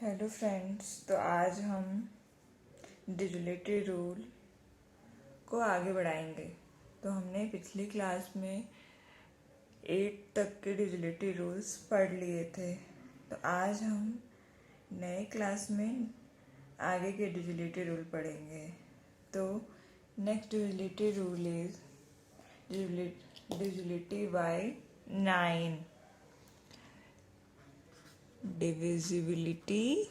Hello friends, तो आज हम डिजिलिटी रूल को आगे बढ़ाएंगे। तो हमने पिछली क्लास में 8 तक के डिजिलिटी रूल्स पढ़ लिए थे। तो आज हम नए क्लास में आगे के डिजिलिटी रूल पढ़ेंगे। तो next divisibility rule is divisibility by 9, divisibility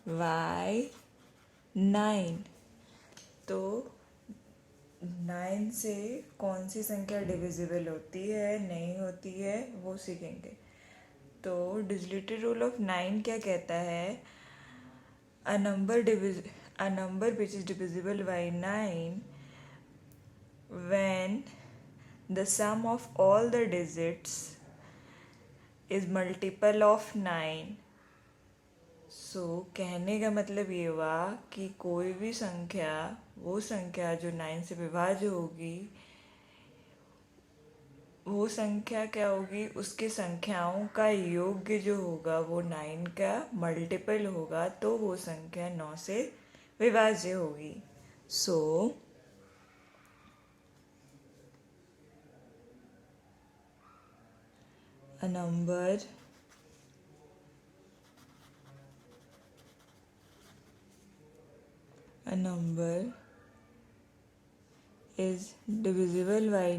by 9। तो 9 से कौन सी संख्या डिविजिबल होती है, नहीं होती है, वो सीखेंगे। तो डिजिलिटी रूल ऑफ 9 क्या कहता है? A number which is divisible by 9 when the sum of all the digits is multiple of 9। कहने का मतलब ये हुआ कि कोई भी संख्या, वो संख्या जो 9 से विभाज्य होगी, वो संख्या क्या होगी? उसके संख्याओं का योग जो होगा वो 9 का मल्टीपल होगा, तो वो संख्या 9 से विभाज्य होगी। A number is divisible by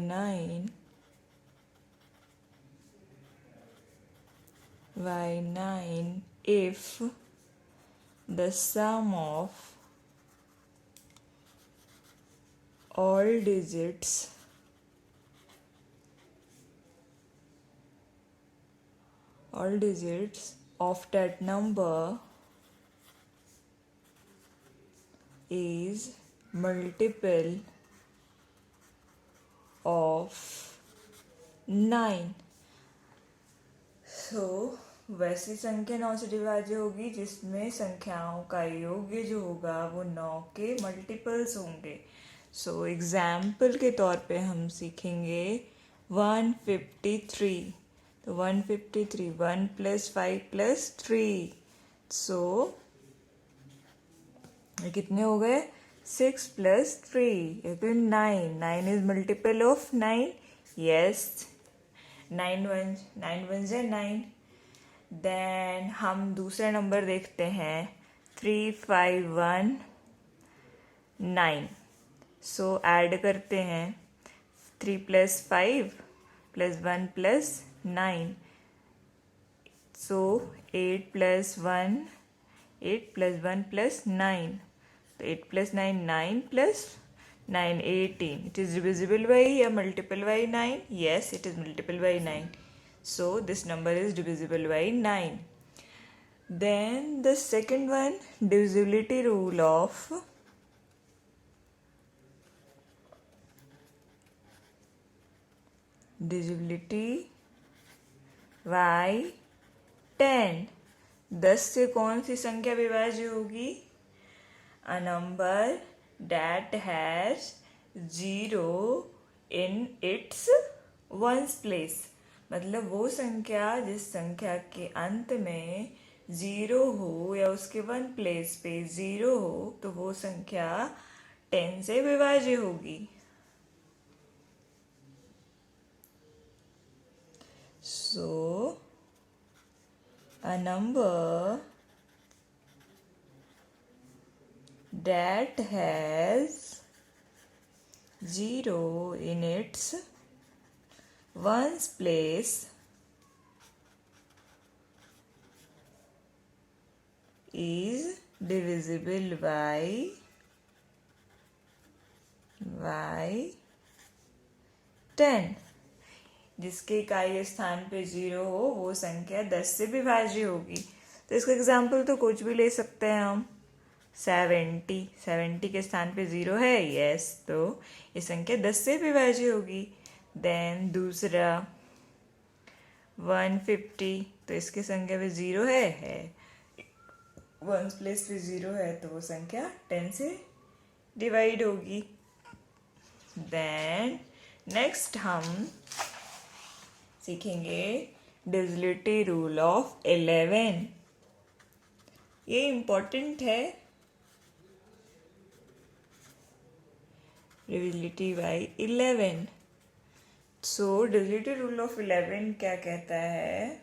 9 if the sum of all digits of that number is multiple of 9। वैसी संख्या 9 से विभाज्य होगी जिसमें संख्याओं का योग जो होगा वो 9 के मल्टीपल्स होंगे। एग्जाम्पल के तौर पे हम सीखेंगे 153। तो 153 1 + 5 + 3, ये कितने हो गए? 6 + 3 या फिर 9। 9 इज मल्टीपल ऑफ 9। यस, 9 1 जा 9। देन हम दूसरा नंबर देखते हैं 351 9। ऐड करते हैं 3 + 5 + 1 + 9। 8 + 1 8 + 1 + 9। तो 8 + 9 9 + 9 18। It is divisible by या multiple by 9? Yes, it is multiple by 9. So this number is divisible by 9. Then the second one, divisibility rule of divisibility by 10। 10 से कौन सी संख्या विभाज्य होगी? A number that has 0 in its ones place। मतलब वो संख्या जिस संख्या के अंत में 0 हो या उसके वन प्लेस पे 0 हो, तो वो संख्या 10 से विभाज्य होगी। A number that has 0 in its ones place is divisible by 10। जिसके इकाई स्थान पे 0 हो वो संख्या 10 से विभाज्य होगी। तो इसका एग्जाम्पल तो कुछ भी ले सकते हैं हम। 70 के स्थान पे 0 है, यस, तो ये संख्या 10 से विभाज्य होगी। देन दूसरा 150, तो इसके संख्या पे 0 है, वन प्लेस पे 0 है, तो वो संख्या 10 से डिवाइड होगी। देन नेक्स्ट हम सीखेंगे डिविजिबिलिटी रूल ऑफ 11। ये इम्पोर्टेंट है, divisibility by 11। So divisibility rule of 11 क्या कहता है?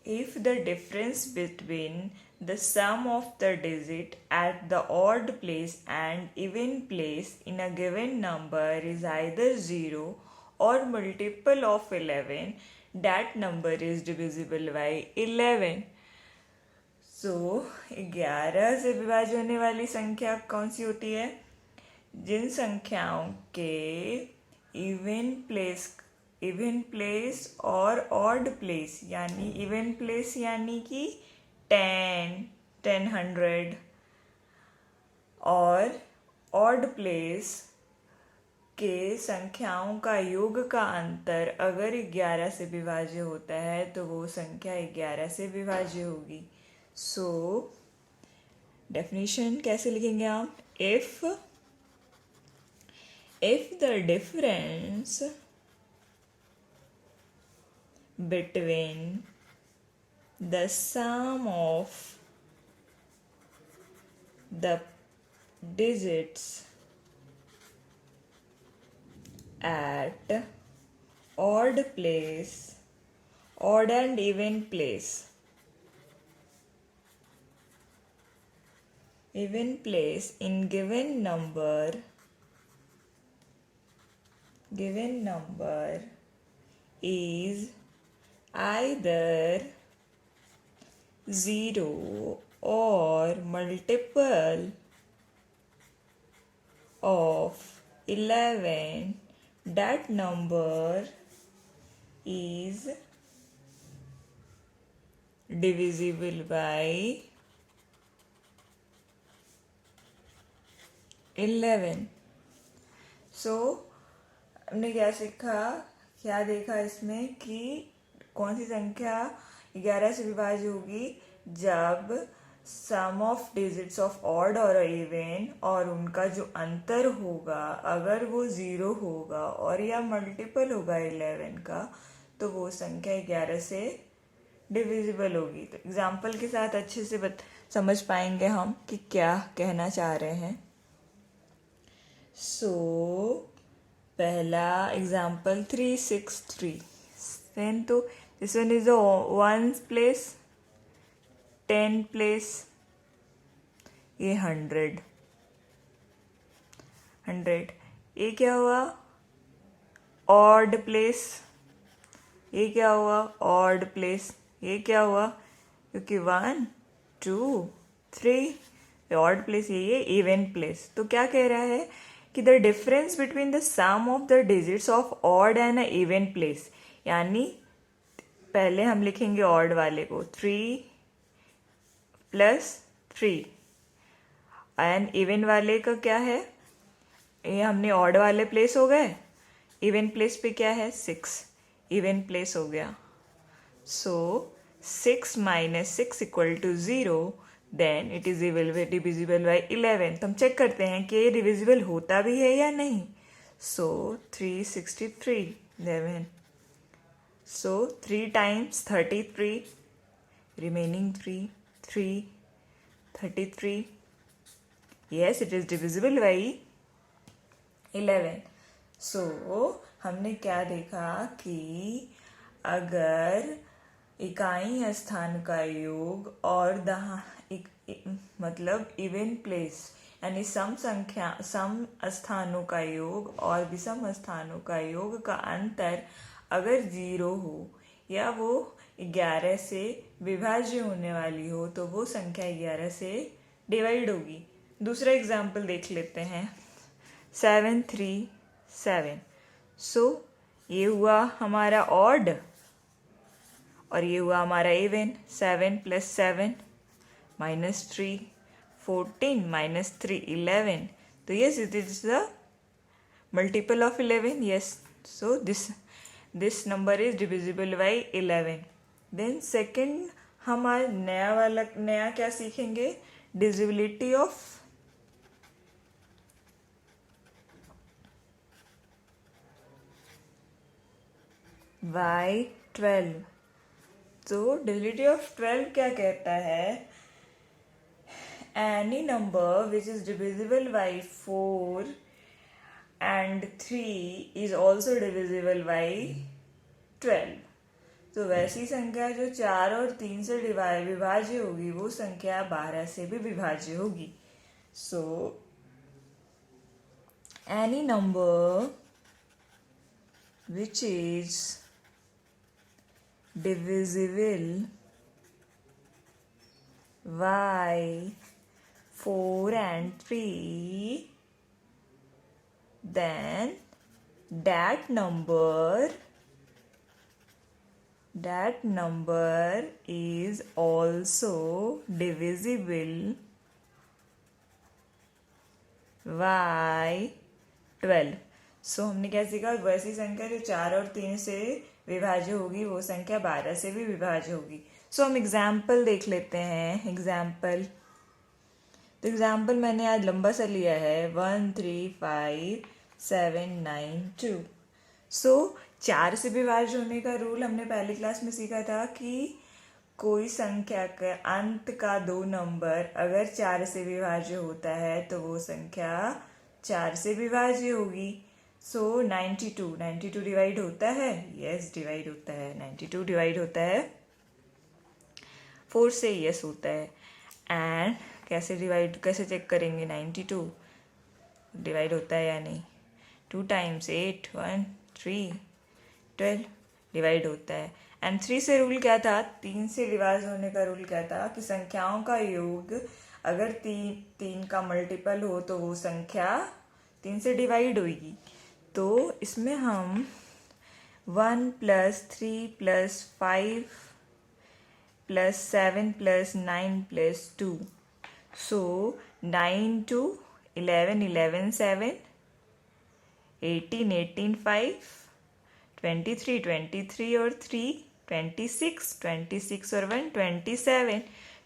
If the difference between the sum of the digit at the odd place and even place in a given number is either 0 or multiple of 11, that number is divisible by 11. So 11 से विभाज्य होने वाली संख्या कौन सी होती है? जिन संख्याओं के even place और ऑड प्लेस, यानी इवन प्लेस यानी कि 10, 100 और ऑड प्लेस के संख्याओं का योग का अंतर अगर 11 से विभाज्य होता है तो वो संख्या 11 से विभाज्य होगी। सो डेफिनेशन कैसे लिखेंगे आप? if the difference between the sum of the digits at odd and even place in given number is either 0 or multiple of 11, that number is divisible by 11. So हमने क्या देखा इसमें कि कौन सी संख्या 11 से विभाज्य होगी? जब सम ऑफ डिजिट्स ऑफ ऑड और इवन और उनका जो अंतर होगा अगर वो 0 होगा और या मल्टीपल होगा 11 का, तो वो संख्या 11 से डिविजिबल होगी। तो एग्जाम्पल के साथ अच्छे से समझ पाएंगे हम कि क्या कहना चाह रहे हैं। सो पहला एग्जाम्पल 363, then तो this one is the 1 place, 10 place, ये 100, ये क्या हुआ? ऑड प्लेस, ये क्या हुआ? ऑड प्लेस, ये क्या हुआ? क्योंकि 1 2 3 ऑड प्लेस, ये इवन प्लेस। तो क्या कह रहा है कि the difference between the sum of the digits of odd and a even place, यानी पहले हम लिखेंगे ऑड वाले को 3 + 3 एंड इवन वाले का क्या है? ये हमने ऑड वाले प्लेस हो गए, इवन प्लेस पे क्या है? 6 इवन प्लेस हो गया। So 6 - 6 = 0, then it is divisible by 11। तो हम चेक करते हैं कि ये डिविजिबल होता भी है या नहीं। सो 363 11, सो 3 × 33, remaining 3 33, yes it is divisible by 11। सो हमने क्या देखा कि अगर इकाई स्थान का योग और मतलब इवन प्लेस यानी सम स्थानों का योग और विषम स्थानों का योग का अंतर अगर 0 हो या वो 11 से विभाज्य होने वाली हो तो वो संख्या 11 से डिवाइड होगी। दूसरा एग्जाम्पल देख लेते हैं, 737। सो ये हुआ हमारा ऑड और ये हुआ हमारा इवन। 7 + 7 -3, 14 - 3 11। तो yes it is the multiple of 11। Yes, so this number is divisible by 11। Then second हम आज नया क्या सीखेंगे? Divisibility of y 12। तो डिविजिबिलिटी ऑफ 12 क्या कहता है? Any number which is divisible by 4 and 3 is also divisible by 12। तो वैसी संख्या जो 4 और 3 से विभाज्य होगी वो संख्या 12 से भी विभाज्य होगी। So any number which is divisible by 4 and 3, then that number is also divisible by 12। सो हमने क्या सीखा? वैसी संख्या जो 4 और 3 से विभाज्य होगी वो संख्या 12 से भी विभाज्य होगी। सो हम एग्जाम्पल देख लेते हैं। तो एग्जाम्पल मैंने आज लंबा सा लिया है 1 3 5 7 9 2। सो 4 से विभाज्य होने का रूल हमने पहली क्लास में सीखा था कि कोई संख्या के अंत का 2 नंबर अगर 4 से विभाज्य होता है तो वो संख्या 4 से विभाज्य होगी। सो 92 डिवाइड होता है? यस, डिवाइड होता है। 92 डिवाइड होता है 4 से? यस होता है। एंड कैसे चेक करेंगे 92 डिवाइड होता है या नहीं? 2 टाइम्स 8 1 3 12 डिवाइड होता है। एंड 3 से रूल क्या था? 3 से डिवाइड होने का रूल क्या था कि संख्याओं का योग अगर 3 का मल्टीपल हो तो वो संख्या 3 से डिवाइड होगी। तो इसमें हम 1 + 3 + 5 + 7 + 9 + 2। सो 9 2 11 11 7 18 18 5 23 23 और 3 26 26 और 1 27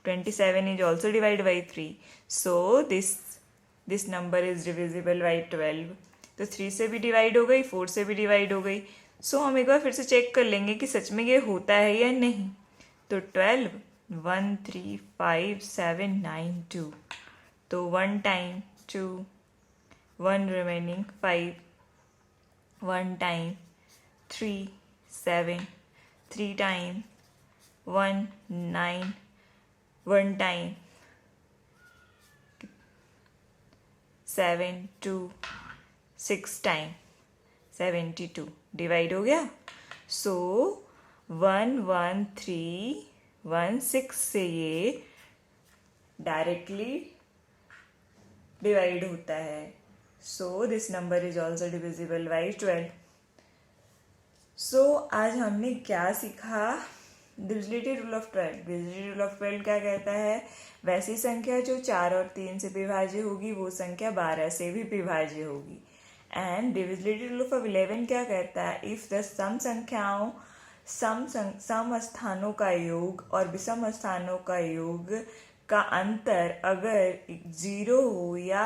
27 is also divided by 3। so this number is divisible by 12। तो 3 से भी डिवाइड हो गई, 4 से भी डिवाइड हो गई। सो हम एक बार फिर से चेक कर लेंगे कि सच में ये होता है या नहीं। तो 12 1 3 5 7 9 2। तो 1 time 2 1 remaining 5 1 time 3 7 3 time 1 9 1 time 7 2 6 time 72 divide हो गया। सो 1 1 3 1 6 से ये डायरेक्टली डिवाइड होता है। सो this number is also divisible by 12। सो आज हमने क्या सीखा? Divisibility rule of 12। Divisibility rule of 12 क्या कहता है? वैसी संख्या जो 4 और 3 से विभाज्य होगी वो संख्या 12 से भी विभाज्य होगी। एंड डिविजिबिलिटी रूल ऑफ 11 क्या कहता है? इफ द सम स्थानों का योग और विषम स्थानों का योग का अंतर अगर 0 हो या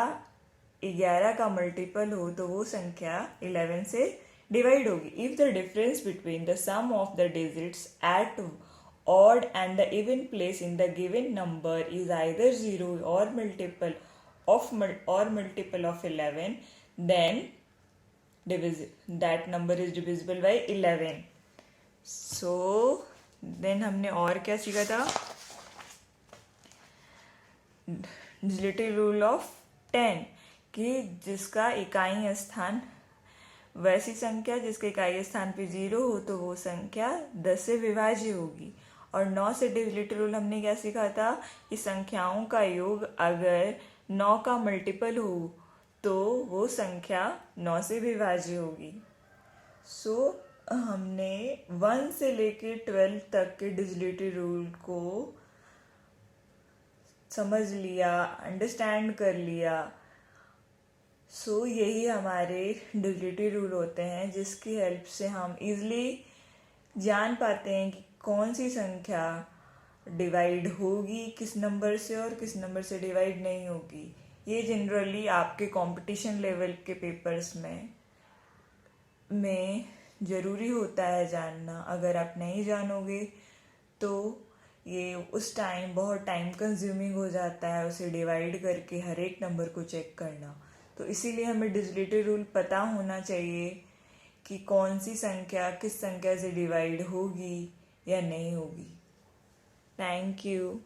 11 का मल्टीपल हो तो वो संख्या 11 से डिवाइड होगी। If the difference between the sum of the digits at odd and the even place in the given number is either 0 or multiple of 11, then that number is divisible by 11। so then हमने और क्या सीखा था? Divisibility rule of 10 कि जिसका इकाई स्थान वैसी संख्या जिसके इकाई स्थान पे 0 हो तो वो संख्या 10 से विभाज्य होगी। और 9 से डिविजिबिलिटी रूल हमने क्या सीखा था कि संख्याओं का योग अगर 9 का मल्टीपल हो तो वो संख्या 9 से विभाज्य होगी। सो हमने 1 से लेके 12 तक के डिविजिबिलिटी रूल को समझ लिया, अंडरस्टैंड कर लिया। सो यही हमारे डिविजिबिलिटी रूल होते हैं जिसकी हेल्प से हम इजीली जान पाते हैं कि कौन सी संख्या डिवाइड होगी किस नंबर से और किस नंबर से डिवाइड नहीं होगी। ये जनरली आपके कंपटीशन लेवल के पेपर्स में ज़रूरी होता है जानना। अगर आप नहीं जानोगे तो ये उस टाइम बहुत टाइम कंज्यूमिंग हो जाता है उसे डिवाइड करके हर एक नंबर को चेक करना। तो इसीलिए हमें डिजिटल रूल पता होना चाहिए कि कौन सी संख्या किस संख्या से डिवाइड होगी या नहीं होगी। Thank you.